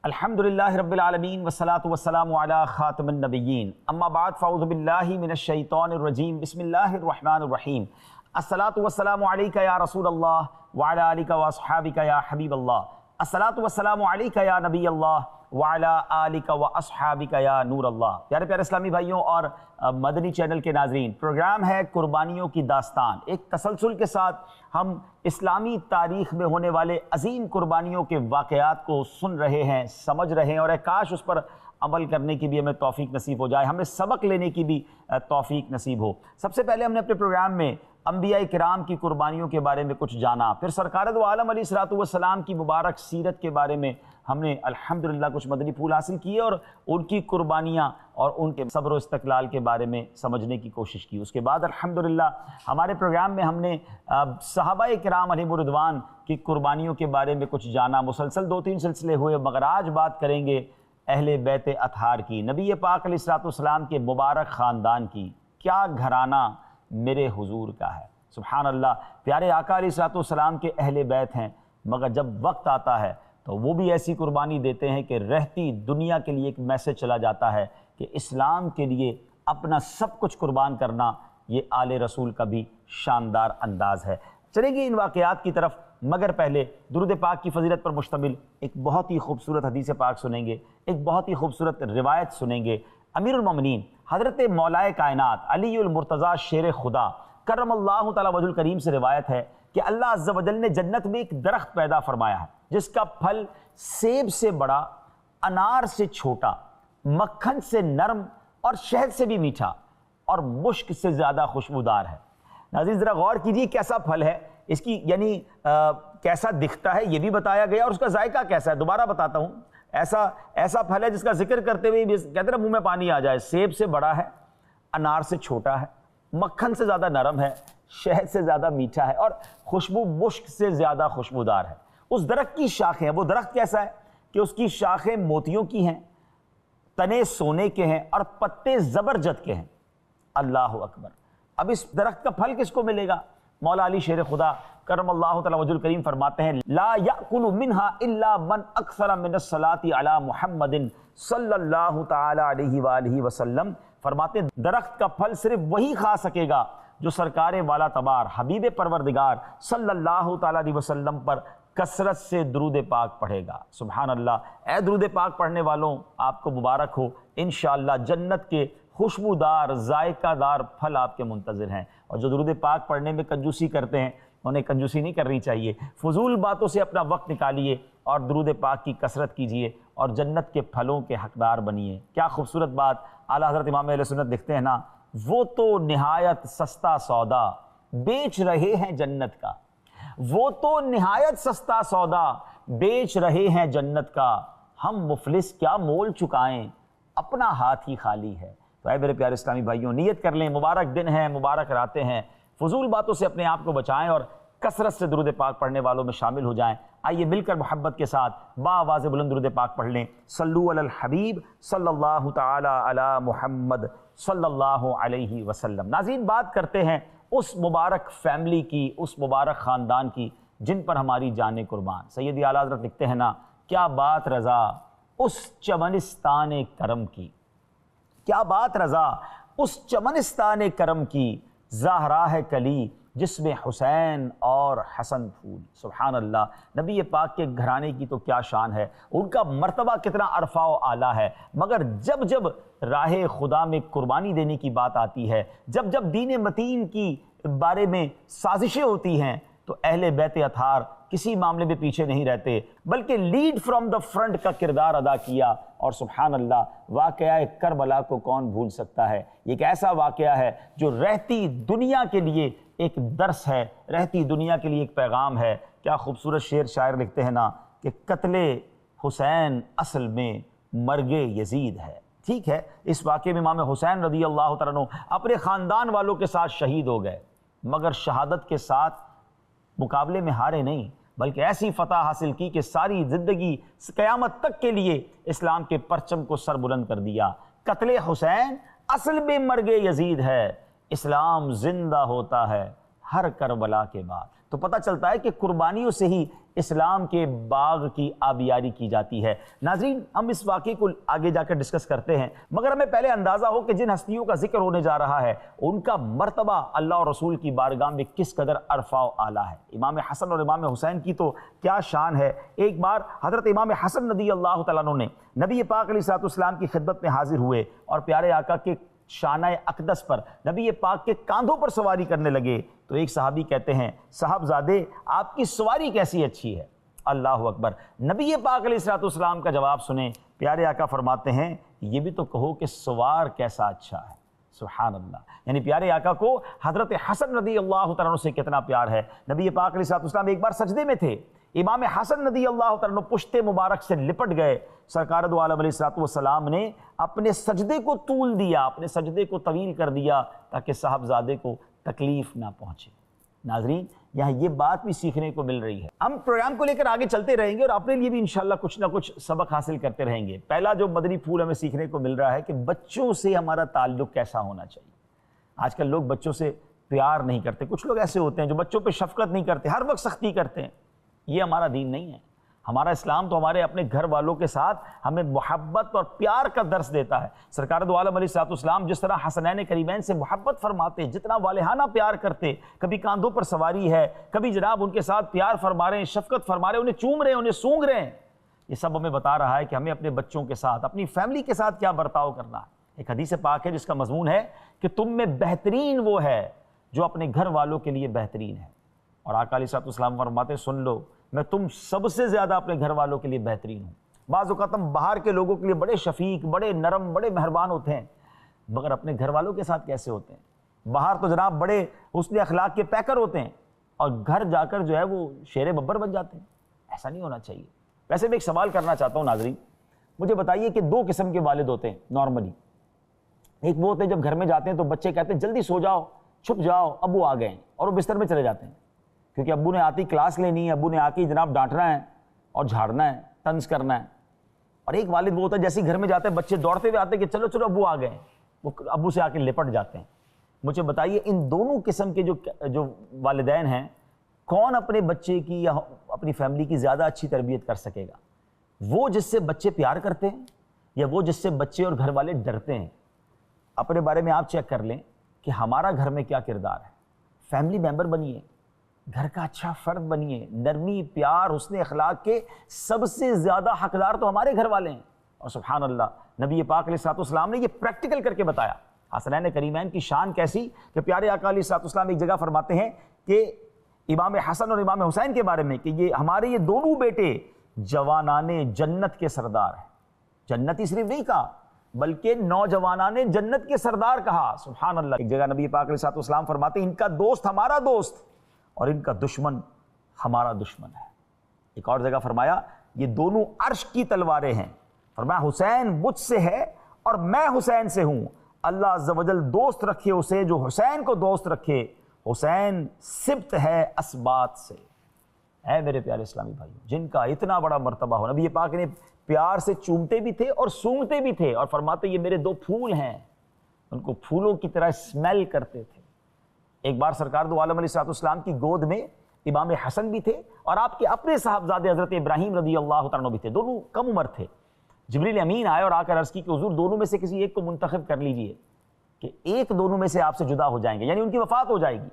الحمدللہ رب العالمین والصلاة والسلام علی خاتم النبیین اما بعد فاعوذ باللہ من الشیطان الرجیم بسم اللہ الرحمن الرحیم الصلاة والسلام علیک یا رسول اللہ وعلی آلک واصحابک یا حبیب اللہ الصلاة والسلام علیک یا نبی اللہ وعلی آلک واصحابک یا نور اللہ۔ پیارے پیارے اسلامی بھائیوں اور مدنی چینل کے ناظرین، پروگرام ہے قربانیوں کی داستان۔ ایک تسلسل کے ساتھ ہم اسلامی تاریخ میں ہونے والے عظیم قربانیوں کے واقعات کو سن رہے ہیں، سمجھ رہے ہیں، اور کاش اس پر عمل کرنے کی بھی ہمیں توفیق نصیب ہو جائے، ہمیں سبق لینے کی بھی توفیق نصیب ہو۔ سب سے پہلے ہم نے اپنے پروگرام میں انبیاء کرام کی قربانیوں کے بارے میں کچھ جانا، پھر سرکار دو عالم علیہ الصلوۃ والسلام کی مبارک سیرت کے بارے میں ہم نے الحمدللہ کچھ مدنی پھول حاصل کیے اور ان کی قربانیاں اور ان کے صبر و استقلال کے بارے میں سمجھنے کی کوشش کی۔ اس کے بعد الحمدللہ ہمارے پروگرام میں ہم نے صحابہ کرام علیہم رضوان کی قربانیوں کے بارے میں کچھ جانا، مسلسل 2-3 سلسلے ہوئے، مگر آج بات کریں گے اہل بیت اطہار کی، نبی پاک علیہ الصلوۃ والسلام کے مبارک خاندان کی۔ کیا گھرانہ میرے حضور کا ہے، سبحان اللہ۔ پیارے آقا علیہ الصلوۃ والسلام کے اہل بیت ہیں، مگر جب وقت آتا ہے تو وہ بھی ایسی قربانی دیتے ہیں کہ رہتی دنیا کے لیے ایک میسج چلا جاتا ہے کہ اسلام کے لیے اپنا سب کچھ قربان کرنا یہ آل رسول کا بھی شاندار انداز ہے۔ چلیں گے ان واقعات کی طرف، مگر پہلے درود پاک کی فضیلت پر مشتمل ایک بہت ہی خوبصورت حدیث پاک سنیں گے، ایک بہت ہی خوبصورت روایت سنیں گے۔ امیر المومنین حضرت مولائے کائنات علی المرتضیٰ شیر خدا کرم اللہ تعالی وجہ الکریم سے روایت ہے کہ اللہ عز و جل نے جنت میں ایک درخت پیدا فرمایا ہے جس کا پھل سیب سے بڑا، انار سے چھوٹا، مکھن سے نرم اور شہد سے بھی میٹھا اور مشک سے زیادہ خوشبودار ہے۔ ناظرین ذرا غور کیجیے کیسا پھل ہے، اس کی یعنی کیسا دکھتا ہے یہ بھی بتایا گیا، اور اس کا ذائقہ کیسا ہے دوبارہ بتاتا ہوں۔ ایسا پھل ہے جس کا ذکر کرتے ہوئے کہتے ہیں منہ میں پانی آ جائے۔ سیب سے بڑا ہے، انار سے چھوٹا ہے، مکھن سے زیادہ نرم ہے، شہد سے زیادہ میٹھا ہے اور خوشبو مشک سے زیادہ خوشبودار ہے۔ اس درخت کی شاخیں، وہ درخت کیسا ہے کہ اس کی شاخیں موتیوں کی ہیں، تنے سونے کے ہیں اور پتے زبرجد کے ہیں۔ اللہ اکبر۔ اب اس درخت کا پھل کس کو ملے گا؟ مولا علی شیر خدا کرم اللہ تعالی وجہ الکریم فرماتے ہیں لا یأکل منها الا من اکثر من الصلاۃ علی محمد صلی اللہ تعالی علیہ وآلہ وسلم۔ فرماتے ہیں درخت کا پھل صرف وہی کھا سکے گا جو سرکار والا تبار حبیب پروردگار صلی اللہ تعالی علیہ وسلم پر کثرت سے درود پاک پڑھے گا۔ سبحان اللہ۔ اے درود پاک پڑھنے والوں، آپ کو مبارک ہو، انشاءاللہ جنت کے خوشبودار ذائقہ دار پھل آپ کے منتظر ہیں۔ اور جو درود پاک پڑھنے میں کنجوسی کرتے ہیں انہیں کنجوسی نہیں کرنی چاہیے، فضول باتوں سے اپنا وقت نکالیے اور درود پاک کی کثرت کیجیے اور جنت کے پھلوں کے حقدار بنیے۔ کیا خوبصورت بات اعلیٰ حضرت امام اہل سنت لکھتے ہیں نا، وہ تو نہایت سستا سودا بیچ رہے ہیں جنت کا، وہ تو نہایت سستا سودا بیچ رہے ہیں جنت کا، ہم مفلس کیا مول چکائیں اپنا ہاتھ ہی خالی ہے۔ تو اے میرے پیارے اسلامی بھائیوں، نیت کر لیں، مبارک دن ہیں، مبارک راتیں ہیں، فضول باتوں سے اپنے آپ کو بچائیں اور کثرت سے درود پاک پڑھنے والوں میں شامل ہو جائیں۔ آئیے مل کر محبت کے ساتھ بآواز بلند درود پاک پڑھ لیں۔ صلو علی الحبیب صلی اللہ تعالی علی محمد صلی اللہ علیہ وسلم۔ ناظرین بات کرتے ہیں اس مبارک فیملی کی، اس مبارک خاندان کی جن پر ہماری جانیں قربان۔ سیدی اعلیٰ حضرت لکھتے ہیں نا، کیا بات رضا اس چمنستان کرم کی، کیا بات رضا اس چمنستان کرم کی، زہرا ہے کلی جس میں حسین اور حسن پھول۔ سبحان اللہ۔ نبی پاک کے گھرانے کی تو کیا شان ہے، ان کا مرتبہ کتنا عرفہ و اعلیٰ ہے، مگر جب جب راہ خدا میں قربانی دینے کی بات آتی ہے، جب جب دین متین کی بارے میں سازشیں ہوتی ہیں تو اہل بیت اطہار کسی معاملے میں پیچھے نہیں رہتے، بلکہ لیڈ فرام دا فرنٹ کا کردار ادا کیا۔ اور سبحان اللہ، واقعہ کربلا کو کون بھول سکتا ہے؟ یہ ایک ایسا واقعہ ہے جو رہتی دنیا کے لیے ایک درس ہے، رہتی دنیا کے لیے ایک پیغام ہے۔ کیا خوبصورت شعر شاعر لکھتے ہیں نا کہ قتل حسین اصل میں مرگ یزید ہے۔ ٹھیک ہے، اس واقعے میں امام حسین رضی اللہ تعالیٰ عنہ اپنے خاندان والوں کے ساتھ شہید ہو گئے، مگر شہادت کے ساتھ مقابلے میں ہارے نہیں، بلکہ ایسی فتح حاصل کی کہ ساری زندگی قیامت تک کے لیے اسلام کے پرچم کو سر بلند کر دیا۔ قتل حسین اصل میں مرگ یزید ہے، اسلام زندہ ہوتا ہے ہر کربلا کے بعد۔ تو پتہ چلتا ہے کہ قربانیوں سے ہی اسلام کے باغ کی آبیاری کی جاتی ہے۔ ناظرین، ہم اس واقعے کو آگے جا کر ڈسکس کرتے ہیں، مگر ہمیں پہلے اندازہ ہو کہ جن ہستیوں کا ذکر ہونے جا رہا ہے ان کا مرتبہ اللہ اور رسول کی بارگاہ میں کس قدر عرفہ و اعلیٰ ہے۔ امام حسن اور امام حسین کی تو کیا شان ہے۔ ایک بار حضرت امام حسن رضی اللہ تعالیٰ عنہ نے نبی پاک علیہ السلام کی خدمت میں حاضر ہوئے اور پیارے آقا کے شانہ اقدس پر نبی پاک کے کاندھوں پر سواری کرنے لگے تو ایک صحابی کہتے ہیں، صاحبزادے آپ کی سواری کیسی اچھی ہے۔ اللہ اکبر۔ نبی پاک علیہ السلام کا جواب سنیں، پیارے آقا فرماتے ہیں یہ بھی تو کہو کہ سوار کیسا اچھا ہے۔ سبحان اللہ، یعنی پیارے آقا کو حضرت حسن رضی اللہ تعالیٰ عنہ سے کتنا پیار ہے۔ نبی پاک علیہ السلام ایک بار سجدے میں تھے، امام حسن رضی اللہ تعالیٰ عنہ پشت مبارک سے لپٹ گئے، سرکار دو عالم علیہ السلام نے اپنے سجدے کو طول دیا، اپنے سجدے کو طویل کر دیا تاکہ صاحبزادے کو تکلیف نہ پہنچے۔ ناظرین، یہاں یہ بات بھی سیکھنے کو مل رہی ہے۔ ہم پروگرام کو لے کر آگے چلتے رہیں گے اور اپنے لیے بھی انشاءاللہ کچھ نہ کچھ سبق حاصل کرتے رہیں گے۔ پہلا جو مدنی پھول ہمیں سیکھنے کو مل رہا ہے کہ بچوں سے ہمارا تعلق کیسا ہونا چاہیے۔ آج کل لوگ بچوں سے پیار نہیں کرتے، کچھ لوگ ایسے ہوتے ہیں جو بچوں پہ شفقت نہیں کرتے، ہر وقت سختی کرتے ہیں۔ یہ ہمارا دین نہیں ہے۔ ہمارا اسلام تو ہمارے اپنے گھر والوں کے ساتھ ہمیں محبت اور پیار کا درس دیتا ہے۔ سرکار دو عالم علیہ السلام جس طرح حسنین کریمین سے محبت فرماتے، جتنا والہانہ پیار کرتے، کبھی کاندھوں پر سواری ہے، کبھی جناب ان کے ساتھ پیار فرما رہے ہیں، شفقت فرما رہے ہیں، انہیں چوم رہے ہیں، انہیں سونگ رہے ہیں۔ یہ سب ہمیں بتا رہا ہے کہ ہمیں اپنے بچوں کے ساتھ، اپنی فیملی کے ساتھ کیا برتاؤ کرنا ہے۔ ایک حدیث پاک ہے جس کا مضمون ہے کہ تم میں بہترین وہ ہے جو اپنے گھر والوں کے لیے بہترین ہے، اور آقا علیہ السلام فرماتے سن لو میں تم سب سے زیادہ اپنے گھر والوں کے لیے بہترین ہوں۔ بعض اوقات ہم باہر کے لوگوں کے لیے بڑے شفیق، بڑے نرم، بڑے مہربان ہوتے ہیں، مگر اپنے گھر والوں کے ساتھ کیسے ہوتے ہیں؟ باہر تو جناب بڑے حسن اخلاق کے پیکر ہوتے ہیں اور گھر جا کر جو ہے وہ شیر ببر بن جاتے ہیں۔ ایسا نہیں ہونا چاہیے۔ ویسے میں ایک سوال کرنا چاہتا ہوں ناظرین، مجھے بتائیے کہ دو قسم کے والد ہوتے ہیں نارملی۔ ایک وہ ہوتے ہیں جب گھر میں جاتے ہیں تو بچے کہتے ہیں جلدی سو جاؤ، چھپ جاؤ، ابو آ گئے ہیں، اور وہ بستر میں چلے جاتے ہیں کیونکہ ابو نے آتی کلاس لینی ہے، ابو نے آ کے جناب ڈانٹنا ہے اور جھاڑنا ہے، طنز کرنا ہے۔ اور ایک والد وہ ہوتا ہے جیسے گھر میں جاتے ہیں بچے دوڑتے ہوئے آتے ہیں کہ چلو چلو ابو آ گئے ہیں، وہ ابو سے آ کے لپٹ جاتے ہیں۔ مجھے بتائیے ان دونوں قسم کے جو والدین ہیں، کون اپنے بچے کی یا اپنی فیملی کی زیادہ اچھی تربیت کر سکے گا؟ وہ جس سے بچے پیار کرتے ہیں یا وہ جس سے بچے اور گھر والے ڈرتے ہیں؟ اپنے بارے میں آپ چیک کر لیں کہ ہمارا گھر میں کیا کردار ہے۔ فیملی ممبر بنیے، گھر کا اچھا فرد بنیے، نرمی، پیار، حسن اخلاق کے سب سے زیادہ حقدار تو ہمارے گھر والے ہیں۔ اور سبحان اللہ، نبی پاک علیہ السلام نے یہ پریکٹیکل کر کے بتایا۔ حسنین کریمین کی شان کیسی کہ پیارے آقا علیہ السلام ایک جگہ فرماتے ہیں کہ امام حسن اور امام حسین کے بارے میں کہ یہ ہمارے یہ دونوں بیٹے جوانان جنت کے سردار ہیں۔ جنتی صرف نہیں کہا بلکہ نوجوانان جنت کے سردار کہا۔ سبحان اللہ۔ ایک جگہ نبی پاک علیہ السلام فرماتے ہیں ان کا دوست ہمارا دوست اور ان کا دشمن ہمارا دشمن ہے۔ ایک اور جگہ فرمایا یہ دونوں عرش کی تلواریں ہیں۔ فرمایا حسین مجھ سے ہے اور میں حسین سے ہوں، اللہ عز و جل دوست رکھے اسے جو حسین کو دوست رکھے، حسین سبت ہے اسبات سے۔ اے میرے پیارے اسلامی بھائی، جن کا اتنا بڑا مرتبہ ہو، نبی پاک نے پیار سے چومتے بھی تھے اور سونگتے بھی تھے اور فرماتے یہ میرے دو پھول ہیں، ان کو پھولوں کی طرح اسمیل کرتے تھے۔ ایک بار سرکار دو عالم علیہ السلام کی گود میں امام حسن بھی تھے اور آپ کے اپنے صاحبزادے حضرت ابراہیم رضی اللہ تعالیٰ عنہ بھی تھے، دونوں کم عمر تھے۔ جبریل امین آئے اور آ کر عرض کی کہ حضور دونوں میں سے کسی ایک کو منتخب کر لیجئے کہ ایک دونوں میں سے آپ سے جدا ہو جائیں گے، یعنی ان کی وفات ہو جائے گی۔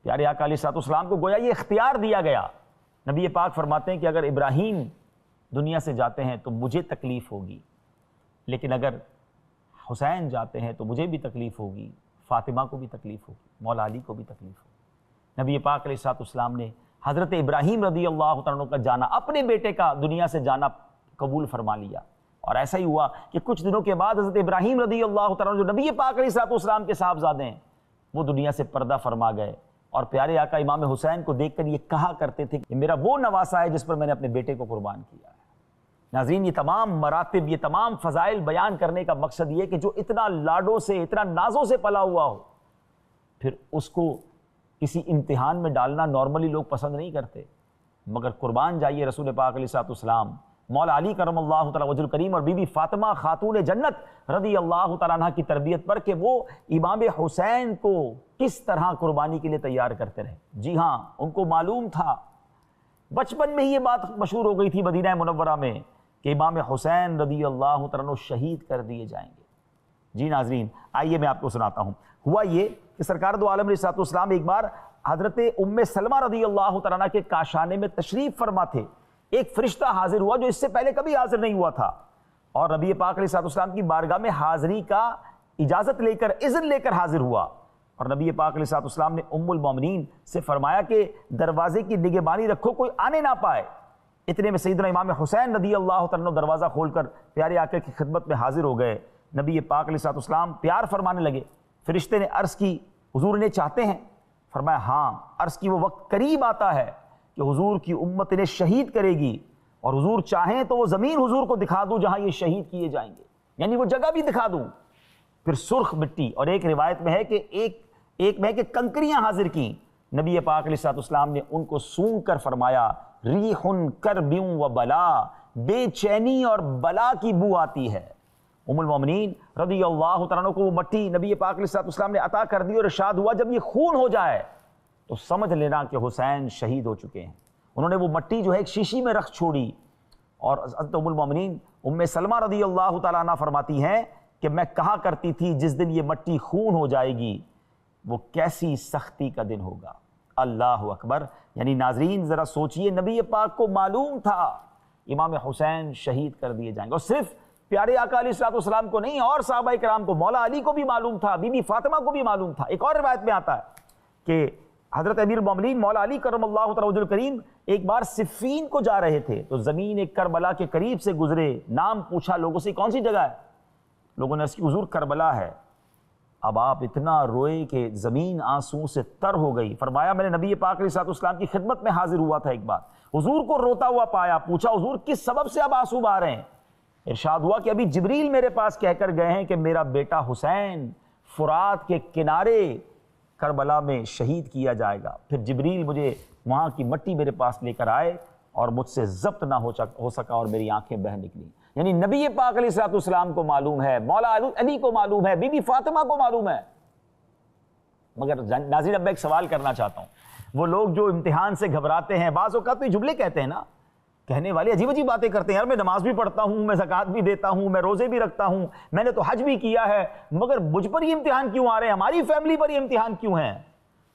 پیارے آقا علیہ السلام کو گویا یہ اختیار دیا گیا۔ نبی پاک فرماتے ہیں کہ اگر ابراہیم دنیا سے جاتے ہیں تو مجھے تکلیف ہوگی، لیکن اگر حسین جاتے ہیں تو مجھے بھی تکلیف ہوگی، فاطمہ کو بھی تکلیف ہوگی، مولا علی کو بھی تکلیف ہوگی۔ نبی پاک علیہ السلام نے حضرت ابراہیم رضی اللہ عنہ کا جانا، اپنے بیٹے کا دنیا سے جانا قبول فرما لیا، اور ایسا ہی ہوا کہ کچھ دنوں کے بعد حضرت ابراہیم رضی اللہ عنہ جو نبی پاک علیہ السلام کے صاحبزادے ہیں وہ دنیا سے پردہ فرما گئے، اور پیارے آقا امام حسین کو دیکھ کر یہ کہا کرتے تھے کہ میرا وہ نواسا ہے جس پر میں نے اپنے بیٹے کو قربان کیا ہے۔ ناظرین، یہ تمام مراتب، یہ تمام فضائل بیان کرنے کا مقصد یہ کہ جو اتنا لاڈوں سے، اتنا نازوں سے پلا ہوا ہو، پھر اس کو کسی امتحان میں ڈالنا نارملی لوگ پسند نہیں کرتے، مگر قربان جائیے رسول پاک علیہ السلام مولا علی کرم اللہ تعالیٰ وجہ الکریم اور بی بی فاطمہ خاتون جنت رضی اللہ تعالیٰ عنہ کی تربیت پر کہ وہ امام حسین کو کس طرح قربانی کے لیے تیار کرتے رہے۔ جی ہاں، ان کو معلوم تھا، بچپن میں ہی یہ بات مشہور ہو گئی تھی مدینہ منورہ میں کہ امام حسین رضی اللہ تعالیٰ عنہ شہید کر دیے جائیں گے۔ جی ناظرین، آئیے میں آپ کو سناتا ہوں۔ ہوا یہ کہ سرکار دو عالم علیہ السلام ایک بار حضرت ام سلمہ رضی اللہ تعالیٰ عنہ کے کاشانے میں تشریف فرما تھے۔ ایک فرشتہ حاضر ہوا جو اس سے پہلے کبھی حاضر نہیں ہوا تھا، اور نبی پاک علیہ السلام کی بارگاہ میں حاضری کا اجازت لے کر، اذن لے کر حاضر ہوا، اور نبی پاک علیہ السلام نے ام المومنین سے فرمایا کہ دروازے کی نگہبانی رکھو، کوئی آنے نہ پائے۔ اتنے میں سیدنا امام حسین رضی اللہ تعالیٰ عنہ دروازہ کھول کر پیارے آقا کی خدمت میں حاضر ہو گئے۔ نبی پاک علیہ السلام پیار فرمانے لگے۔ فرشتے نے عرض کی، حضور نے چاہتے ہیں؟ فرمایا ہاں۔ عرض کی وہ وقت قریب آتا ہے کہ حضور کی امت انہیں شہید کرے گی، اور حضور چاہیں تو وہ زمین حضور کو دکھا دوں جہاں یہ شہید کیے جائیں گے، یعنی وہ جگہ بھی دکھا دوں۔ پھر سرخ مٹی، اور ایک روایت میں ہے کہ ایک میں ہے کہ کنکریاں حاضر کیں۔ نبی پاک علیہ السلام نے ان کو سونگ کر فرمایا، ریح کرب و بلا، بے چینی اور بلا کی بو آتی ہے۔ ام المومنین رضی اللہ تعالیٰ عنہ کو وہ مٹی نبی پاک علیہ السلام نے عطا کر دی، اور ارشاد ہوا جب یہ خون ہو جائے تو سمجھ لینا کہ حسین شہید ہو چکے ہیں۔ انہوں نے وہ مٹی جو ہے ایک شیشی میں رکھ چھوڑی، اور حضرت ام المومنین ام سلمہ رضی اللہ تعالیٰ عنہ فرماتی ہیں کہ میں کہا کرتی تھی جس دن یہ مٹی خون ہو جائے گی وہ کیسی سختی کا دن ہوگا۔ اللہ اکبر۔ یعنی ناظرین ذرا سوچئے، نبی پاک کو معلوم تھا امام حسین شہید کر دیے جائیں گے، اور صرف پیارے آقا علیہ السلام کو نہیں، اور صحابہ کرام کو، مولا علی کو بھی معلوم تھا، بی بی فاطمہ کو بھی معلوم تھا۔ ایک اور روایت میں آتا ہے کہ حضرت امیر المومنین مولا علی کرم اللہ تعالیٰ وجہ الکریم ایک بار صفین کو جا رہے تھے تو زمین ایک کربلا کے قریب سے گزرے، نام پوچھا لوگوں سے کون سی جگہ ہے؟ لوگوں نے اس کی حضور کربلا ہے۔ اب آپ اتنا روئے کہ زمین آنسوں سے تر ہو گئی۔ فرمایا میں نے نبی پاک علیہ السلام کی خدمت میں حاضر ہوا تھا، ایک بار حضور کو روتا ہوا پایا، پوچھا حضور کس سبب سے اب آنسو بہہ رہے ہیں؟ ارشاد ہوا کہ ابھی جبریل میرے پاس کہہ کر گئے ہیں کہ میرا بیٹا حسین فرات کے کنارے کربلا میں شہید کیا جائے گا۔ پھر جبریل مجھے وہاں کی مٹی میرے پاس لے کر آئے اور مجھ سے ضبط نہ ہو سکا اور میری آنکھیں بہہ نکلی۔ یعنی نبی پاک علیہ السلام کو معلوم ہے، مولا علی کو معلوم ہے، بی بی فاطمہ کو معلوم ہے۔ مگر ناظرین اب میں ایک سوال کرنا چاہتا ہوں، وہ لوگ جو امتحان سے گھبراتے ہیں، بعض اوقات تو یہ جملے کہتے ہیں نا، کہنے والے عجیب عجیب باتیں کرتے ہیں، یار میں نماز بھی پڑھتا ہوں، میں زکوٰۃ بھی دیتا ہوں، میں روزے بھی رکھتا ہوں، میں نے تو حج بھی کیا ہے، مگر مجھ پر یہ امتحان کیوں آ رہے ہیں، ہماری فیملی پر یہ امتحان کیوں ہیں؟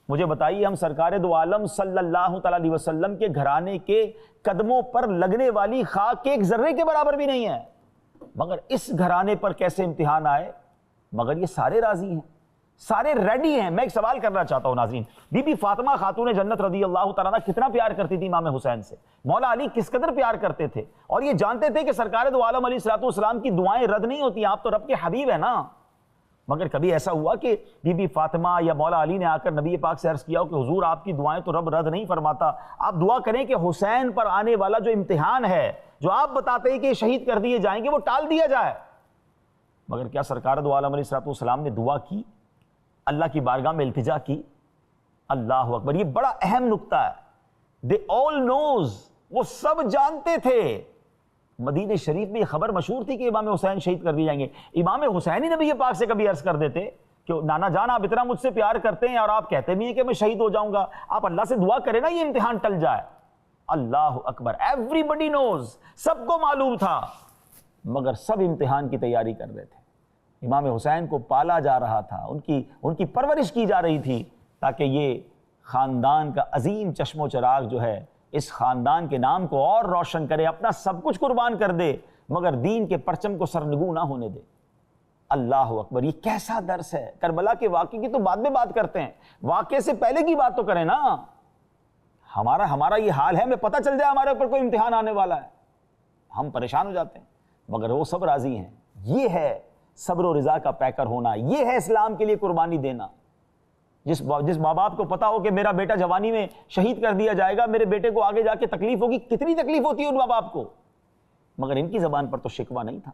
مجھے بتائیے، ہم سرکار دو عالم صلی اللہ تعالیٰ علیہ وسلم کے گھرانے کے قدموں پر لگنے والی خاک کے ایک ذرے کے برابر بھی نہیں ہے، مگر اس گھرانے پر کیسے امتحان آئے؟ مگر یہ سارے راضی ہیں، سارے ریڈی ہیں۔ میں ایک سوال کرنا چاہتا ہوں ناظرین، بی بی فاطمہ خاتون جنت رضی اللہ تعالیٰ عنہ کتنا پیار کرتی تھی امام حسین سے، مولا علی کس قدر پیار کرتے تھے، اور یہ جانتے تھے کہ سرکار دو عالم علیہ السلام کی دعائیں رد نہیں ہوتی، آپ تو رب کے حبیب ہیں نا۔ مگر کبھی ایسا ہوا کہ بی بی فاطمہ یا مولا علی نے آ کر نبی پاک سے عرض کیا ہو کہ حضور آپ کی دعائیں تو رب رد نہیں فرماتا، آپ دعا کریں کہ حسین پر آنے والا جو امتحان ہے، جو آپ بتاتے ہیں کہ شہید کر دیے جائیں گے، وہ ٹال دیا جائے؟ مگر کیا سرکار دو عالم علیہ السلام نے دعا کی، اللہ کی بارگاہ میں التجا کی؟ اللہ اکبر، یہ بڑا اہم نکتہ ہے۔ they all knows، وہ سب جانتے تھے۔ مدینہ شریف میں یہ خبر مشہور تھی کہ امام حسین شہید کر دیے جائیں گے۔ امام حسین ہی نبی پاک سے کبھی عرض کر دیتے کہ نانا جان آپ اتنا مجھ سے پیار کرتے ہیں اور آپ کہتے بھی ہیں کہ میں شہید ہو جاؤں گا، آپ اللہ سے دعا کریں نا یہ امتحان ٹل جائے۔ اللہ اکبر، ایوری بڈی نوز، سب کو معلوم تھا، مگر سب امتحان کی تیاری کر رہے تھے۔ امام حسین کو پالا جا رہا تھا، ان کی پرورش کی جا رہی تھی تاکہ یہ خاندان کا عظیم چشم و چراغ جو ہے اس خاندان کے نام کو اور روشن کرے، اپنا سب کچھ قربان کر دے، مگر دین کے پرچم کو سرنگوں نہ ہونے دے۔ اللہ اکبر، یہ کیسا درس ہے۔ کربلا کے واقعے کی تو بعد میں بات کرتے ہیں، واقعے سے پہلے کی بات تو کریں نا۔ ہمارا یہ حال ہے، ہمیں پتہ چل جائے ہمارے اوپر کوئی امتحان آنے والا ہے، ہم پریشان ہو جاتے ہیں، مگر وہ سب راضی ہیں۔ یہ ہے صبر و رضا کا پیکر ہونا، یہ ہے اسلام کے لیے قربانی دینا۔ جس ماں باپ کو پتا ہو کہ میرا بیٹا جوانی میں شہید کر دیا جائے گا، میرے بیٹے کو آگے جا کے تکلیف ہوگی، کتنی تکلیف ہوتی ہے ان ماں باپ کو، مگر ان کی زبان پر تو شکوہ نہیں تھا،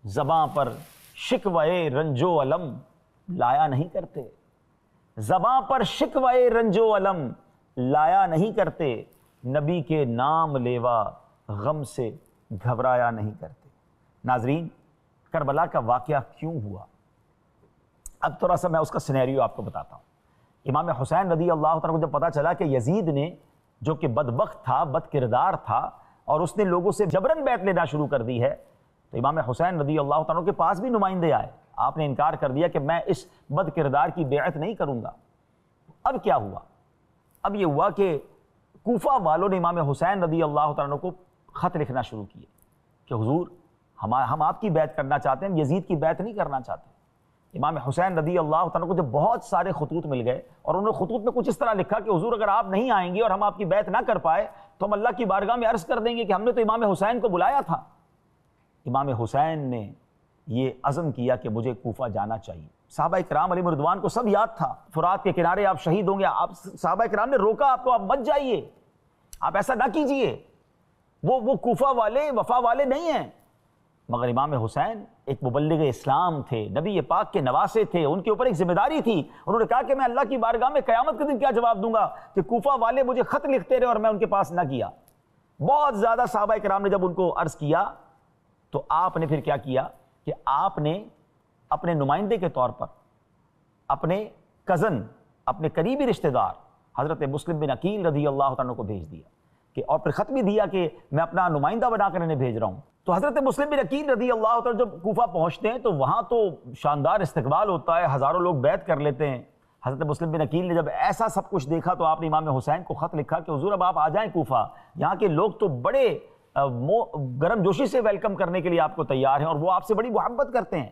زبان پر شکوہ رنج و علم لایا نہیں کرتے، زبان پر شکوہ رنج و علم لایا نہیں کرتے، نبی کے نام لیوا غم سے گھبرایا نہیں کرتے۔ ناظرین، کربلا کا واقعہ کیوں ہوا؟ اب تھوڑا سا میں اس کا سینیریو آپ کو بتاتا ہوں۔ امام حسین رضی اللہ تعالیٰ کو جب پتا چلا کہ یزید نے، جو کہ بدبخت تھا، بد کردار تھا، اور اس نے لوگوں سے جبرن بیعت لینا شروع کر دی ہے، تو امام حسین رضی اللہ تعالیٰ کے پاس بھی نمائندے آئے۔ آپ نے انکار کر دیا کہ میں اس بد کردار کی بیعت نہیں کروں گا۔ اب کیا ہوا؟ اب یہ ہوا کہ کوفہ والوں نے امام حسین رضی اللہ تعالیٰ کو خط لکھنا شروع کیے کہ حضور ہم آپ کی بیعت کرنا چاہتے ہیں، یزید کی بیعت نہیں کرنا چاہتے۔ امام حسین رضی اللہ تعالیٰ کو جب بہت سارے خطوط مل گئے، اور انہوں نے خطوط میں کچھ اس طرح لکھا کہ حضور اگر آپ نہیں آئیں گے اور ہم آپ کی بیعت نہ کر پائے تو ہم اللہ کی بارگاہ میں عرض کر دیں گے کہ ہم نے تو امام حسین کو بلایا تھا۔ امام حسین نے یہ عزم کیا کہ مجھے کوفہ جانا چاہیے۔ صحابہ کرام علیہ رضوان کو سب یاد تھا، فرات کے کنارے آپ شہید ہوں گے، آپ صحابہ کرام نے روکا آپ کو، آپ مت جائیے، آپ ایسا نہ کیجئے، وہ کوفہ والے وفا والے نہیں ہیں۔ مگر امام حسین ایک مبلغ اسلام تھے، نبی پاک کے نواسے تھے، ان کے اوپر ایک ذمہ داری تھی۔ انہوں نے کہا کہ میں اللہ کی بارگاہ میں قیامت کے دن کیا جواب دوں گا کہ کوفہ والے مجھے خط لکھتے رہے اور میں ان کے پاس نہ کیا۔ بہت زیادہ صحابہ کرام نے جب ان کو عرض کیا تو آپ نے پھر کیا کیا کہ آپ نے اپنے نمائندے کے طور پر اپنے کزن، اپنے قریبی رشتہ دار حضرت مسلم بن عقیل رضی اللہ عنہ کو بھیج دیا کہ، اور پھر خط بھی دیا کہ میں اپنا نمائندہ بنا کر انہیں بھیج رہا ہوں۔ تو حضرت مسلم بن عقیل رضی اللہ عنہ جب کوفہ پہنچتے ہیں تو وہاں تو شاندار استقبال ہوتا ہے، ہزاروں لوگ بیعت کر لیتے ہیں۔ حضرت مسلم بن عقیل نے جب ایسا سب کچھ دیکھا تو آپ نے امام حسین کو خط لکھا کہ حضور اب آپ آ جائیں کوفہ، یہاں کے لوگ تو بڑے گرم جوشی سے ویلکم کرنے کے لیے آپ کو تیار ہیں اور وہ آپ سے بڑی محبت کرتے ہیں۔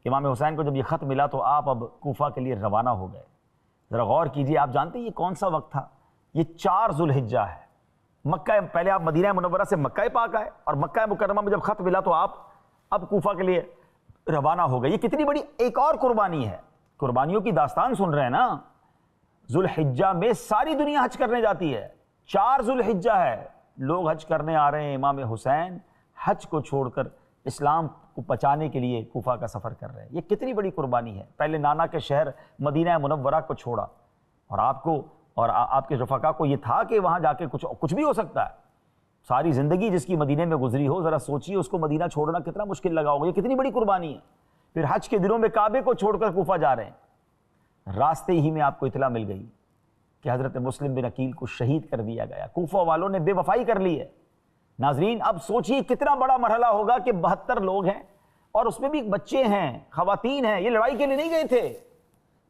امام حسین کو جب یہ خط ملا تو آپ اب کوفہ کے لیے روانہ ہو گئے۔ ذرا غور کیجئے، آپ جانتے ہیں یہ کون سا وقت تھا؟ یہ 4 ذو الحجہ ہے۔ مکہ، پہلے آپ مدینہ منورہ سے مکہ پاک آئے، اور مکہ مکرمہ میں جب خط ملا تو آپ اب کوفہ کے لیے روانہ ہو گئے۔ یہ کتنی بڑی ایک اور قربانی ہے، قربانیوں کی داستان سن رہے ہیں نا۔ ذو الحجہ میں ساری دنیا حج کرنے جاتی ہے، 4 ذو الحجہ ہے، لوگ حج کرنے آ رہے ہیں۔ امام حسین حج کو چھوڑ کر اسلام کو بچانے کے لیے کوفہ کا سفر کر رہے ہیں۔ یہ کتنی بڑی قربانی ہے۔ پہلے نانا کے شہر مدینہ منورہ کو چھوڑا، اور آپ کو اور آپ کے رفقا کو یہ تھا کہ وہاں جا کے کچھ بھی ہو سکتا ہے۔ ساری زندگی جس کی مدینے میں گزری ہو، ذرا سوچیے اس کو مدینہ چھوڑنا کتنا مشکل لگا ہوگا۔ یہ کتنی بڑی قربانی ہے۔ پھر حج کے دنوں میں کعبے کو چھوڑ کر کوفہ جا رہے ہیں۔ راستے ہی میں آپ کو اطلاع مل گئی کہ حضرت مسلم بن عقیل کو شہید کر دیا گیا۔ کوفہ والوں نے بے وفائی کر لی ہے۔ ناظرین، اب سوچیے کتنا بڑا مرحلہ ہوگا کہ 72 لوگ ہیں اور اس میں بھی بچے ہیں، خواتین ہیں۔ یہ لڑائی کے لیے نہیں گئے تھے۔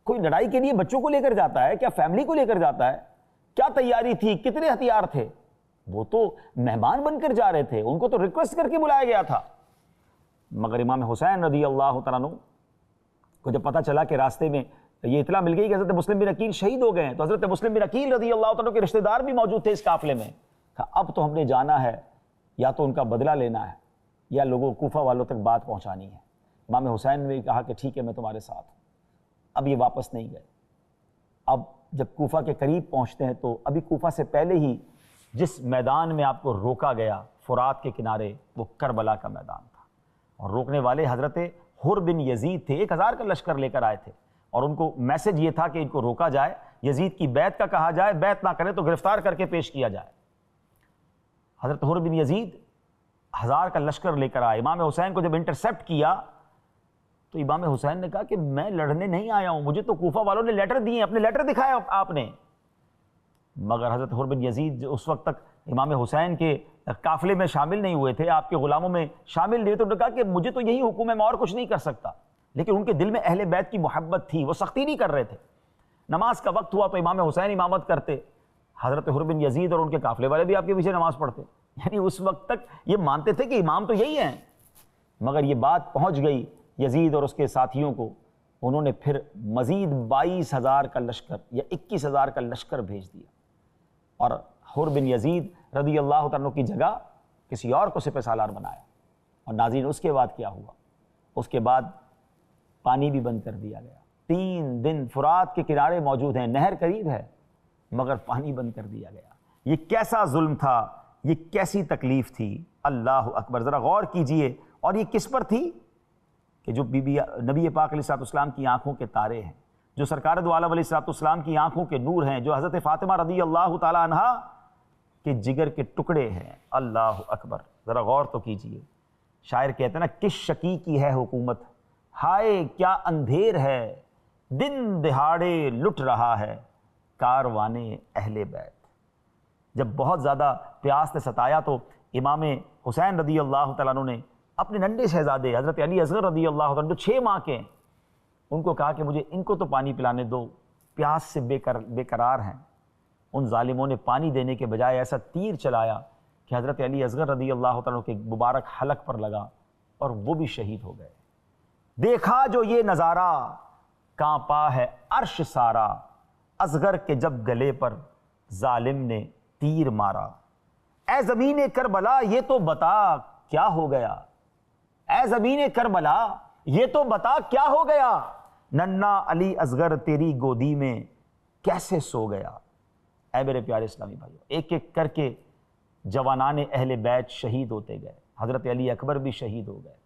کوئی لڑائی کے لیے بچوں کو لے کر جاتا ہے کیا؟ فیملی کو لے کر جاتا ہے کیا؟ تیاری تھی، کتنے ہتھیار تھے؟ وہ تو مہمان بن کر جا رہے تھے، ان کو تو ریکویسٹ کر کے بلایا گیا تھا۔ مگر امام حسین رضی اللہ تعالیٰ عنہ کو جب پتہ چلا کہ راستے میں یہ اطلاع مل گئی کہ حضرت مسلم بن عقیل شہید ہو گئے ہیں، تو حضرت مسلم بن عقیل رضی اللہ تعالیٰ کے رشتہ دار بھی موجود تھے اس قافلے میں۔ کہا اب تو ہم نے جانا ہے، یا تو ان کا بدلہ لینا ہے یا لوگوں کوفہ والوں تک بات پہنچانی ہے۔ امام حسین نے کہا کہ ٹھیک ہے، میں تمہارے ساتھ ہوں۔ اب یہ واپس نہیں گئے۔ اب جب کوفہ کے قریب پہنچتے ہیں تو ابھی کوفہ سے پہلے ہی جس میدان میں آپ کو روکا گیا فرات کے کنارے، وہ کربلا کا میدان تھا، اور روکنے والے حضرت حر بن یزید تھے۔ 1000 کا لشکر لے کر آئے تھے، اور ان کو میسج یہ تھا کہ ان کو روکا جائے، یزید کی بیعت کا کہا جائے، بیعت نہ کرے تو گرفتار کر کے پیش کیا جائے۔ حضرت حر بن یزید 1000 کا لشکر لے کر آئے۔ امام حسین کو جب انٹرسیپٹ کیا تو امام حسین نے کہا کہ میں لڑنے نہیں آیا ہوں، مجھے تو کوفہ والوں نے لیٹر دیے، اپنے لیٹر دکھائے آپ نے۔ مگر حضرت حر بن یزید اس وقت تک امام حسین کے قافلے میں شامل نہیں ہوئے تھے، آپ کے غلاموں میں شامل نہیں تھے۔ انہوں نے کہا کہ مجھے تو یہی حکم ہے، میں اور کچھ نہیں کر سکتا۔ لیکن ان کے دل میں اہل بیت کی محبت تھی، وہ سختی نہیں کر رہے تھے۔ نماز کا وقت ہوا تو امام حسین امامت کرتے، حضرت حر بن یزید اور ان کے قافلے والے بھی آپ کے پیچھے نماز پڑھتے۔ یعنی اس وقت تک یہ مانتے تھے کہ امام تو یہی ہیں۔ مگر یہ بات پہنچ گئی یزید اور اس کے ساتھیوں کو، انہوں نے پھر مزید 22,000 کا لشکر یا 21,000 کا لشکر بھیج دیا، اور حر بن یزید رضی اللہ تعالیٰ کی جگہ کسی اور کو سپہ سالار بنایا۔ اور ناظرین، اس کے بعد کیا ہوا؟ اس کے بعد پانی بھی بند کر دیا گیا۔ 3 دن فرات کے کنارے موجود ہیں، نہر قریب ہے، مگر پانی بند کر دیا گیا۔ یہ کیسا ظلم تھا، یہ کیسی تکلیف تھی! اللہ اکبر! ذرا غور کیجئے۔ اور یہ کس پر تھی؟ کہ جو نبی پاک علیہ السلام کی آنکھوں کے تارے ہیں، جو سرکار دو عالم علیہ السلام کی آنکھوں کے نور ہیں، جو حضرت فاطمہ رضی اللہ تعالی عنہا کہ جگر کے ٹکڑے ہیں۔ اللہ اکبر، ذرا غور تو کیجئے۔ شاعر کہتے ہیں نا، کس شقی کی ہے حکومت، ہائے کیا اندھیر ہے، دن دہاڑے لٹ رہا ہے کاروان اہل بیت۔ جب بہت زیادہ پیاس نے ستایا تو امام حسین رضی اللہ تعالیٰ عنہ نے اپنے ننھے شہزادے حضرت علی اصغر رضی اللہ تعالیٰ عنہ جو 6 ماہ کے ہیں، ان کو کہا کہ مجھے ان کو تو پانی پلانے دو، پیاس سے بے قرار ہیں۔ ان ظالموں نے پانی دینے کے بجائے ایسا تیر چلایا کہ حضرت علی اصغر رضی اللہ تعالیٰ عنہ کے مبارک حلق پر لگا اور وہ بھی شہید ہو گئے۔ دیکھا جو یہ نظارہ کانپا ہے عرش سارا، اصغر کے جب گلے پر ظالم نے تیر مارا۔ اے زمین کربلا یہ تو بتا کیا ہو گیا، اے زمین کربلا یہ تو بتا کیا ہو گیا، ننھا علی اصغر تیری گودی میں کیسے سو گیا۔ اے میرے پیارے اسلامی بھائیو، ایک ایک کر کے جوانان اہل بیت شہید ہوتے گئے، حضرت علی اکبر بھی شہید ہو گئے،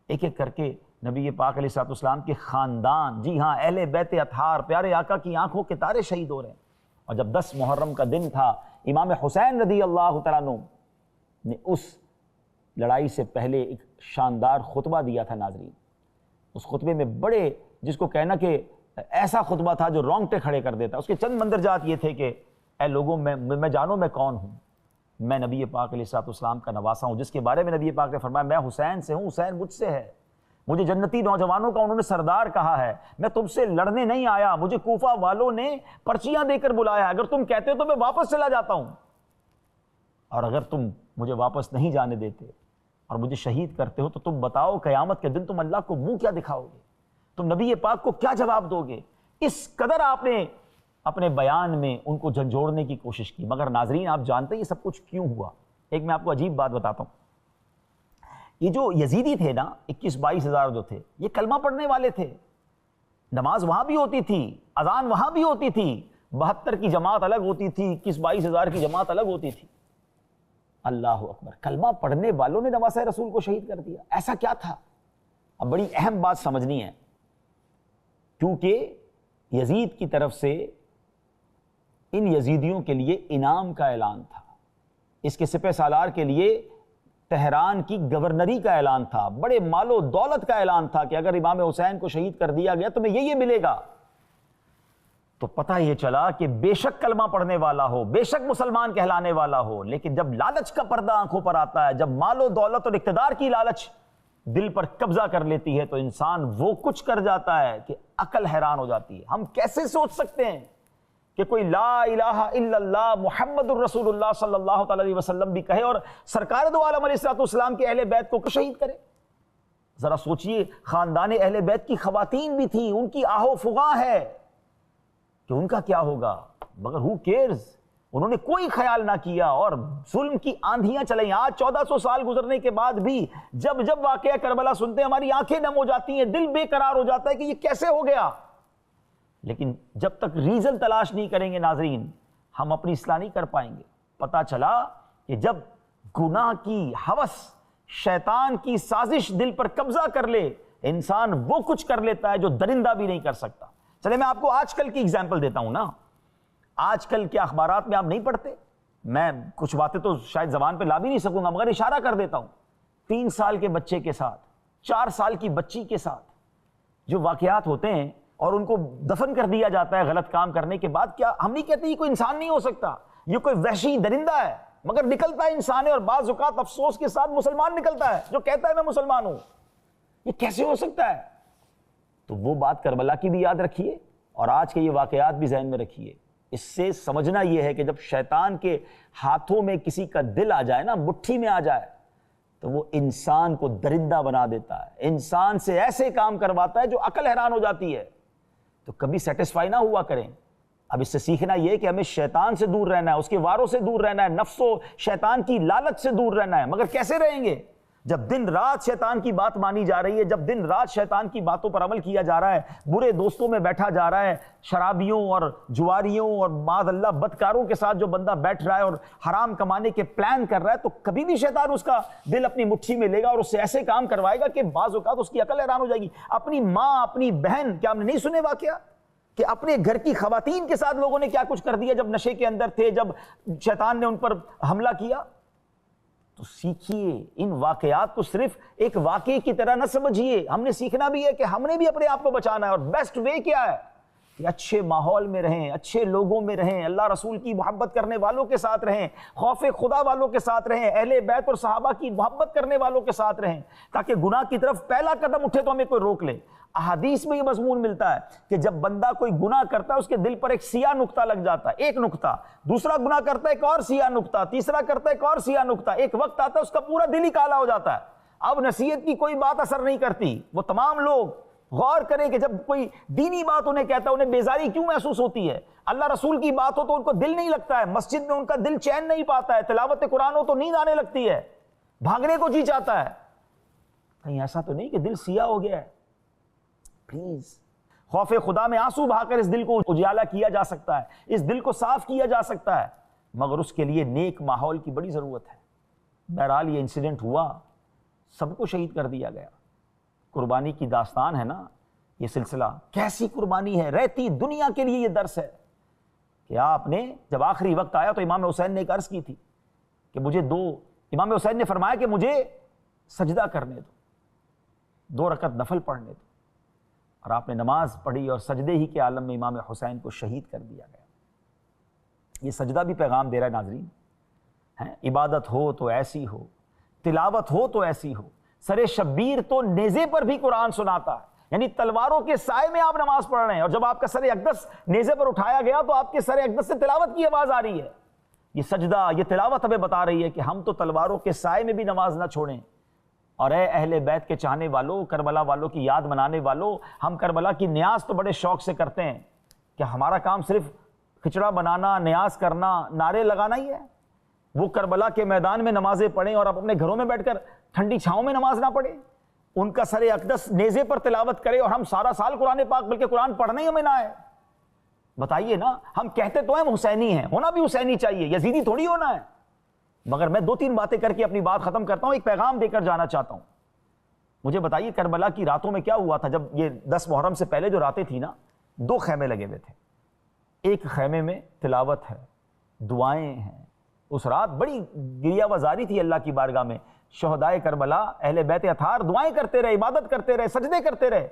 ایک ایک کر کے نبی پاک علیہ الصلوۃ والسلام کے خاندان، جی ہاں اہل بیت اطہار، پیارے آقا کی آنکھوں کے تارے شہید ہو رہے ہیں۔ اور جب 10 محرم کا دن تھا، امام حسین رضی اللہ تعالیٰ عنہ نے اس لڑائی سے پہلے ایک شاندار خطبہ دیا تھا ناظرین۔ اس خطبے میں بڑے، جس کو کہنا کہ ایسا خطبہ تھا جو رونگٹے کھڑے کر دیتا۔ اس کے چند مندرجات یہ تھے کہ اے لوگوں، میں جانو میں کون ہوں، میں نبی پاک علیہ الصلوۃ والسلام کا نواسا ہوں، جس کے بارے میں نبی پاک نے فرمایا میں حسین سے ہوں، حسین مجھ سے ہے، مجھے جنتی نوجوانوں کا انہوں نے سردار کہا ہے، میں تم سے لڑنے نہیں آیا، مجھے کوفہ والوں نے پرچیاں دے کر بلایا، اگر تم کہتے ہو تو میں واپس چلا جاتا ہوں، اور اگر تم مجھے واپس نہیں جانے دیتے اور مجھے شہید کرتے ہو تو تم بتاؤ قیامت کے دن تم اللہ کو منہ کیا دکھاؤ گے، تم نبی پاک کو کیا جواب دو گے۔ اس قدر آپ نے اپنے بیان میں ان کو جھنجھوڑنے کی کوشش کی۔ مگر ناظرین، آپ جانتے ہیں یہ سب کچھ کیوں ہوا؟ ایک میں آپ کو عجیب بات بتاتا ہوں۔ یہ جو یزیدی تھے نا، 21-22 ہزار جو تھے، یہ کلمہ پڑھنے والے تھے، نماز وہاں بھی ہوتی تھی، اذان وہاں بھی ہوتی تھی، 72 کی جماعت الگ ہوتی تھی، 21-22 ہزار کی جماعت الگ ہوتی تھی۔ اللہ اکبر، کلمہ پڑھنے والوں نے نواسہ رسول کو شہید کر دیا، ایسا کیا تھا؟ اب بڑی اہم بات سمجھنی ہے، کیونکہ یزید کی طرف سے ان یزیدیوں کے لیے انعام کا اعلان تھا، اس کے سپہ سالار کے لیے تہران کی گورنری کا اعلان تھا، بڑے مال و دولت کا اعلان تھا کہ اگر امام حسین کو شہید کر دیا گیا تمہیں یہ ملے گا۔ تو پتہ یہ چلا کہ بے شک کلمہ پڑھنے والا ہو، بے شک مسلمان کہلانے والا ہو، لیکن جب لالچ کا پردہ آنکھوں پر آتا ہے، جب مال و دولت اور اقتدار کی لالچ دل پر قبضہ کر لیتی ہے تو انسان وہ کچھ کر جاتا ہے کہ عقل حیران ہو جاتی ہے۔ ہم کیسے سوچ سکتے ہیں کہ کوئی لا الہ الا اللہ محمد الرسول اللہ صلی اللہ تعالی علیہ وسلم بھی کہے اور سرکار دو عالم علیہ الصلوۃ والسلام کے اہل بیت کو شہید کرے؟ ذرا سوچئے، خاندان اہل بیت کی خواتین بھی تھیں، ان کی آہ و فغاں ہے کہ ان کا کیا ہوگا، مگر who cares؟ انہوں نے کوئی خیال نہ کیا اور ظلم کی آندھیاں چلیں۔ آج 1400 سال گزرنے کے بعد بھی جب جب واقعہ کربلا سنتے ہیں ہماری آنکھیں نم ہو جاتی ہیں، دل بے قرار ہو جاتا ہے کہ یہ کیسے ہو گیا۔ لیکن جب تک ریزن تلاش نہیں کریں گے ناظرین، ہم اپنی اصلاح نہیں کر پائیں گے۔ پتہ چلا کہ جب گناہ کی ہوس، شیطان کی سازش دل پر قبضہ کر لے، انسان وہ کچھ کر لیتا ہے جو درندہ بھی نہیں کر سکتا۔ چلے میں آپ کو آج کل کی اگزامپل دیتا ہوں نا۔ آج کل کے اخبارات میں آپ نہیں پڑھتے، میں کچھ باتیں تو شاید زبان پہ لا بھی نہیں سکوں گا مگر اشارہ کر دیتا ہوں۔ 3 سال کے بچے کے ساتھ، 4 سال کی بچی کے ساتھ جو واقعات ہوتے ہیں اور ان کو دفن کر دیا جاتا ہے غلط کام کرنے کے بعد، کیا ہم نہیں کہتے یہ کوئی انسان نہیں ہو سکتا، یہ کوئی وحشی درندہ ہے، مگر نکلتا ہے انسان ہے، اور بعض اوقات افسوس کے ساتھ مسلمان نکلتا ہے جو کہتا ہے میں مسلمان ہوں۔ یہ کیسے ہو سکتا ہے؟ تو وہ بات کربلا کی بھی یاد رکھیے اور آج کے یہ واقعات بھی ذہن میں رکھیے۔ اس سے سمجھنا یہ ہے کہ جب شیطان کے ہاتھوں میں کسی کا دل آ جائے نا، مٹھی میں آ جائے، تو وہ انسان کو درندہ بنا دیتا ہے، انسان سے ایسے کام کرواتا ہے جو عقل حیران ہو جاتی ہے۔ تو کبھی سیٹسفائی نہ ہوا کریں۔ اب اس سے سیکھنا یہ کہ ہمیں شیطان سے دور رہنا ہے، اس کے واروں سے دور رہنا ہے، نفس و شیطان کی لالچ سے دور رہنا ہے۔ مگر کیسے رہیں گے جب دن رات شیطان کی بات مانی جا رہی ہے، جب دن رات شیطان کی باتوں پر عمل کیا جا رہا ہے، برے دوستوں میں بیٹھا جا رہا ہے، شرابیوں اور جواریوں اور معاذ اللہ بدکاروں کے ساتھ جو بندہ بیٹھ رہا ہے اور حرام کمانے کے پلان کر رہا ہے، تو کبھی بھی شیطان اس کا دل اپنی مٹھی میں لے گا اور اس سے ایسے کام کروائے گا کہ بعض اوقات اس کی عقل حیران ہو جائے گی۔ اپنی ماں، اپنی بہن، کیا ہم نے نہیں سنے واقعہ کہ اپنے گھر کی خواتین کے ساتھ لوگوں نے کیا کچھ کر دیا جب نشے کے اندر تھے، جب شیطان نے ان پر حملہ کیا. تو سیکھیے ان واقعات کو، صرف ایک واقعے کی طرح نہ سمجھیے. ہم نے سیکھنا بھی ہے کہ ہم نے بھی اپنے آپ کو بچانا ہے، اور بیسٹ وے کیا ہے کہ اچھے ماحول میں رہیں، اچھے لوگوں میں رہیں، اللہ رسول کی محبت کرنے والوں کے ساتھ رہیں، خوف خدا والوں کے ساتھ رہیں، اہل بیت اور صحابہ کی محبت کرنے والوں کے ساتھ رہیں، تاکہ گناہ کی طرف پہلا قدم اٹھے تو ہمیں کوئی روک لے. احادیث میں یہ مضمون ملتا ہے کہ جب بندہ کوئی گناہ کرتا ہے اس کے دل پر ایک سیاہ نقطہ لگ جاتا ہے، ایک نقطہ، دوسرا گناہ کرتا ہے ایک اور سیاہ نقطہ، تیسرا کرتا ہے ایک اور سیاہ نقطہ، ایک وقت آتا ہے اس کا پورا دل ہی کالا ہو جاتا ہے. اب نصیحت کی کوئی بات اثر نہیں کرتی. وہ تمام لوگ غور کریں کہ جب کوئی دینی بات انہیں کہتا ہے انہیں بیزاری کیوں محسوس ہوتی ہے. اللہ رسول کی بات ہو تو ان کو دل نہیں لگتا ہے، مسجد میں ان کا دل چین نہیں پاتا ہے، تلاوت قرآن ہو تو نیند آنے لگتی ہے، بھاگنے کو جی چاہتا ہے. کہیں ایسا تو نہیں کہ دل سیاہ ہو گیا ہے؟ پلیز، خوف خدا میں آنسو بہا کر اس دل کو اجالا کیا جا سکتا ہے، اس دل کو صاف کیا جا سکتا ہے، مگر اس کے لیے نیک ماحول کی بڑی ضرورت ہے. بہرحال یہ انسیڈنٹ ہوا، سب کو شہید کر دیا گیا. قربانی کی داستان ہے نا یہ سلسلہ، کیسی قربانی ہے. رہتی دنیا کے لیے یہ درس ہے کہ آپ نے جب آخری وقت آیا تو امام حسین نے ایک عرض کی تھی کہ مجھے امام حسین نے فرمایا کہ مجھے سجدہ کرنے دو، 2 رکعت نفل پڑھنے دو، اور آپ نے نماز پڑھی اور سجدے ہی کے عالم میں امام حسین کو شہید کر دیا گیا. یہ سجدہ بھی پیغام دے رہا ہے ناظرین. عبادت ہو تو ایسی ہو، تلاوت ہو تو ایسی ہو. سر شبیر تو نیزے پر بھی قرآن سناتا ہے، یعنی تلواروں کے سائے میں آپ نماز پڑھ رہے ہیں، اور جب آپ کا سر اقدس نیزے پر اٹھایا گیا تو آپ کے سر اقدس سے تلاوت کی آواز آ رہی ہے. یہ سجدہ، یہ تلاوت ہمیں بتا رہی ہے کہ ہم تو تلواروں کے سائے میں بھی نماز نہ چھوڑیں. اور اے اہل بیت کے چاہنے والوں، کربلا والوں کی یاد منانے والوں، ہم کربلا کی نیاز تو بڑے شوق سے کرتے ہیں. کہ ہمارا کام صرف کھچڑا بنانا، نیاز کرنا، نعرے لگانا ہی ہے؟ وہ کربلا کے میدان میں نمازیں پڑھیں اور آپ اپنے گھروں میں بیٹھ کر ٹھنڈی چھاؤں میں نماز نہ پڑھیں. ان کا سر اقدس نیزے پر تلاوت کرے اور ہم سارا سال قرآن پاک بلکہ قرآن پڑھنا ہی ہمیں نہ آئے. بتائیے نا، ہم کہتے تو ہیں حسینی ہیں، ہونا بھی حسینی چاہیے، یزیدی تھوڑی ہونا ہے. مگر میں 2-3 باتیں کر کے اپنی بات ختم کرتا ہوں، ایک پیغام دے کر جانا چاہتا ہوں. مجھے بتائیے کربلا کی راتوں میں کیا ہوا تھا. جب یہ 10 محرم سے پہلے جو راتیں تھی نا، 2 خیمے لگے ہوئے تھے. ایک خیمے میں تلاوت ہے، دعائیں ہیں. اس رات بڑی گریہ وزاری تھی اللہ کی بارگاہ میں. شہدائے کربلا، اہل بیت اطہار دعائیں کرتے رہے، عبادت کرتے رہے، سجدے کرتے رہے.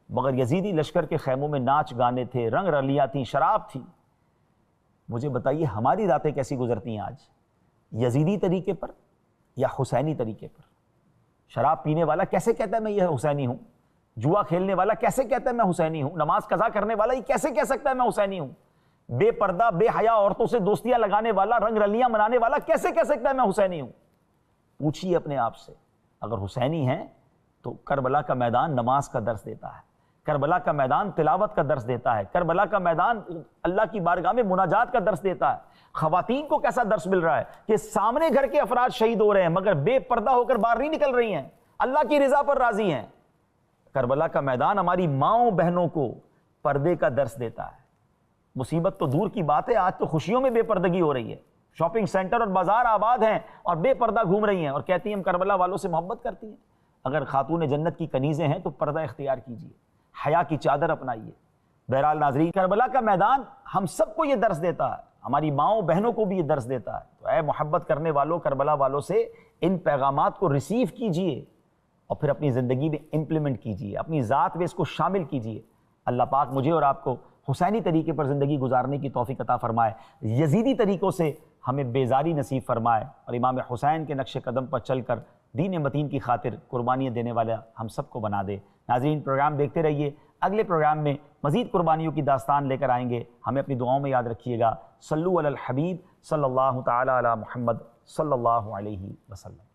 مگر یزیدی لشکر کے خیموں میں ناچ گانے تھے، رنگ رلیاں تھیں، شراب تھی. مجھے بتائیے ہماری راتیں کیسی گزرتی ہیں آج؟ یزیدی طریقے پر یا حسینی طریقے پر؟ شراب پینے والا کیسے کہتا ہے میں یہ حسینی ہوں؟ جوا کھیلنے والا کیسے کہتا ہے میں حسینی ہوں؟ نماز قضا کرنے والا یہ کیسے کہہ سکتا ہے میں حسینی ہوں؟ بے پردہ بے حیا عورتوں سے دوستیاں لگانے والا، رنگ رلیاں منانے والا کیسے کہہ سکتا ہے میں حسینی ہوں؟ پوچھیے اپنے آپ سے. اگر حسینی ہیں تو کربلا کا میدان نماز کا درس دیتا ہے، کربلا کا میدان تلاوت کا درس دیتا ہے، کربلا کا میدان اللہ کی بارگاہ میں مناجات کا درس دیتا ہے. خواتین کو کیسا درس مل رہا ہے کہ سامنے گھر کے افراد شہید ہو رہے ہیں مگر بے پردہ ہو کر باہر نہیں نکل رہی ہیں، اللہ کی رضا پر راضی ہیں. کربلا کا میدان ہماری ماؤں بہنوں کو پردے کا درس دیتا ہے. مصیبت تو دور کی بات ہے، آج تو خوشیوں میں بے پردگی ہو رہی ہے. شاپنگ سینٹر اور بازار آباد ہیں اور بے پردہ گھوم رہی ہیں اور کہتی ہیں ہم کربلا والوں سے محبت کرتی ہیں. اگر خاتون جنت کی کنیزیں ہیں تو پردہ اختیار کیجیے، حیا کی چادر اپنائیے. بہرحال ناظرین، کربلا کا میدان ہم سب کو یہ درس دیتا ہے، ہماری ماؤں بہنوں کو بھی یہ درس دیتا ہے. تو اے محبت کرنے والوں، کربلا والوں سے ان پیغامات کو ریسیو کیجیے اور پھر اپنی زندگی میں امپلیمنٹ کیجیے، اپنی ذات میں اس کو شامل کیجیے. اللہ پاک مجھے اور آپ کو حسینی طریقے پر زندگی گزارنے کی توفیق عطا فرمائے، یزیدی طریقوں سے ہمیں بیزاری نصیب فرمائے، اور امام حسین کے نقش قدم پر چل کر دین متین کی خاطر قربانیاں دینے والا ہم سب کو بنا دے. ناظرین، پروگرام دیکھتے رہیے. اگلے پروگرام میں مزید قربانیوں کی داستان لے کر آئیں گے. ہمیں اپنی دعاؤں میں یاد رکھیے گا. صلو علی الحبیب صلی اللہ تعالی علی محمد صلی اللہ علیہ وسلم.